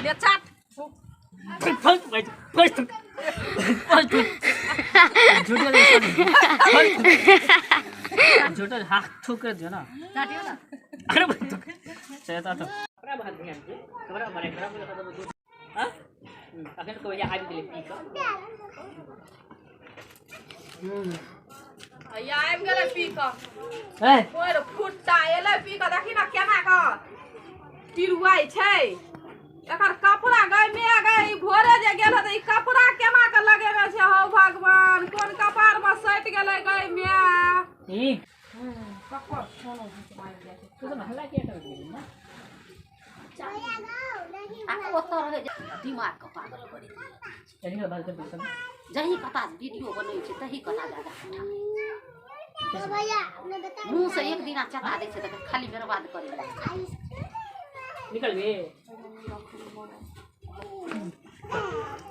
ले चाट झूठा हाथ थूक कर दियो ना काटियो ना अरे भाई तो चला तो अपना बात ध्यान दे तुम्हारा बड़े खराब लगा तो दूध हां अगर को या आबि गेले पी का या आबि गेले पी का ए ओर फुट्टा एले पी का देखि ना केना का पिरुआई छै एकर कपड़ा गई में गई भोरे जे गेल त ई कपड़ा केना के लगेने छै हो भगवान कोन कपार में सट गेलै गई में ई कपड़ सोनो मार दे तू तो हल्ला किया कर ना चाया गाओ नहीं आ ओतो रहे दिमाग का पागल करी चली बात कर सब जही कथा वीडियो बनै छै तही कथा जागा भैया ने बता मुंह से एक दिन चटा दै छै त खाली बर्बाद करे निकल बे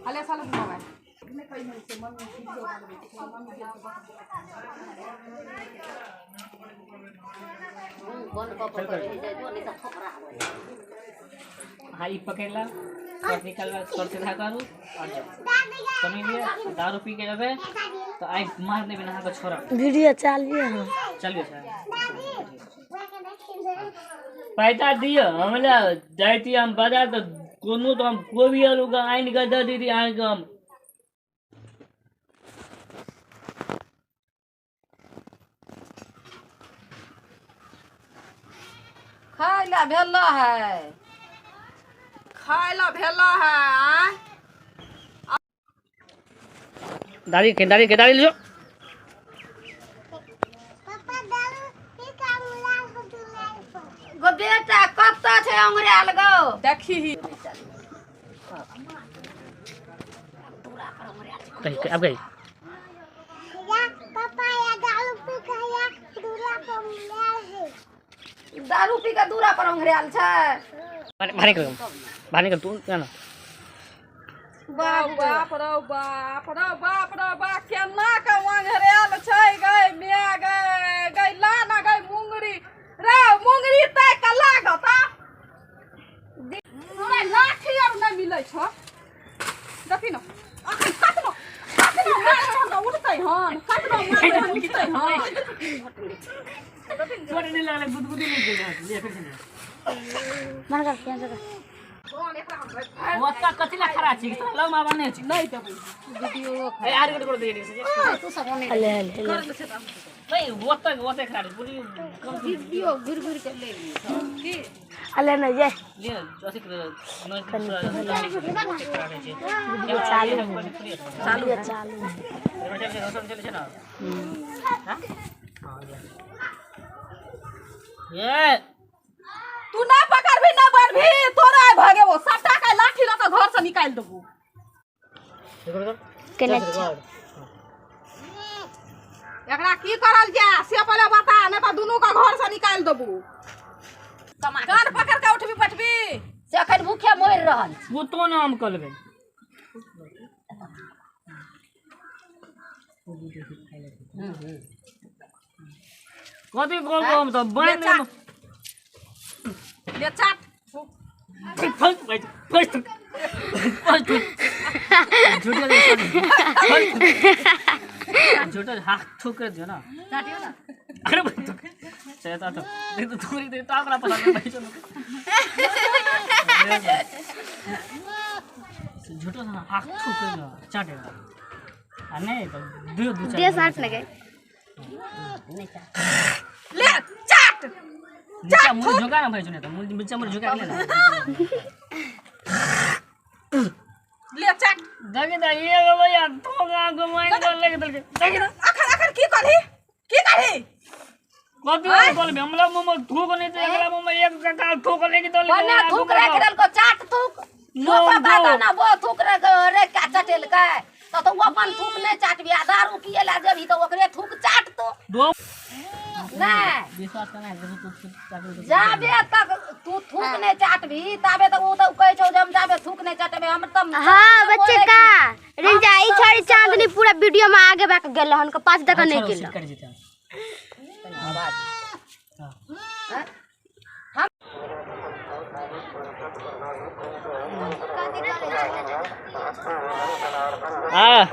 अले साल मोबाइल हाई पकड़ला और निकलवा सर से करू और समझ लिया दारू पी के जाबे तो आई मार देबे नहा के छोरा वीडियो चलिए हां चलिए सर पैसा दियो हमरा जाइती हम बाजार तो कोनो तो हम कोबी आलू का आइन का दे दीदी आइ हम खाइला भेला है दाढ़ी के लो पापा दारू की कामुला को दुलाई पर गो बेटा कत्ता छै अंगरेल गो देखी कहीं अब गई या पापा या दारू पी खाया दूरा पर मिला है दारू पी के दूरा पर अंगरेल छै भाने कर तू जाना बाप रो बाप केना के अंगरेल छै गई मिया गई लाना गई मुंगरी रे मुंगरी तै के लागत हमरा लाठी और नै मिलै छ देखि न अखन काटनो मार उठतै हन काटनो मार उठतै हन छोड़ नहीं लगा गुदगुदी नहीं देगा ले फिर से मन कर क्या जगह वो का कथिला खरा छी तो लव मा बने छी नहीं देबो वीडियो ए आर कर दे से तू सब नहीं ले कर ले से नहीं वो खरा पूरी वीडियो घुर के ले ली की अले न ये ले जोसी कर नॉइज चालू चले ना हां ये तू ना पकड़ भी ना बढ़ भी तोरा भागे वो सबटा का लाठी ल के घर से निकाल देबो केने एकरा की करल जा से पहले बता नै त दुनु का घर से निकाल देबो कान पकड़ के उठबी बैठबी से अखन भूखे मर रहल वो तो नाम कलबे कथी कॉल हम तो बन ले चाट झूठा हाथ थूक कर दियो ना काटियो ना अरे भाई तो चला तो देख तो थोड़ी देर ताक ना पता भाई चलो झूठा सा हाथ थूक कर दियो चाटेगा नहीं तो दो दे साथ लगे नहीं चाट ले चाट चाट मुझे झुका ना भाई सुने तो मुझे झुका ले ना ले चाट देखि त ये भैया ठोका गमाइन कर लेके दल के देखि त अखन की करही कथि बोल बे हमला मम ठोक नहीं तो एकला मम एक का ठोक लेके दल बना थूक रे करल को चाट थूक नो बाबा ना वो थूक रे का चटेल का तो वो अपन थूक ने चाट बिया दारू पिए ला जबी तो ओकरे थूक चाट तो दो नहीं विश्वास करना है तू जाबे तक तू थूक ने चाट भी ताबे तक वो तो कह छौ जब जाबे थूक ने चाटबे हम त हां बच्चे का रिंजा ई छोड़ी चांदनी पूरा वीडियो में आगे बैक गेल हन के 5 टका नहीं गेल कर देता आवाज हम हाँ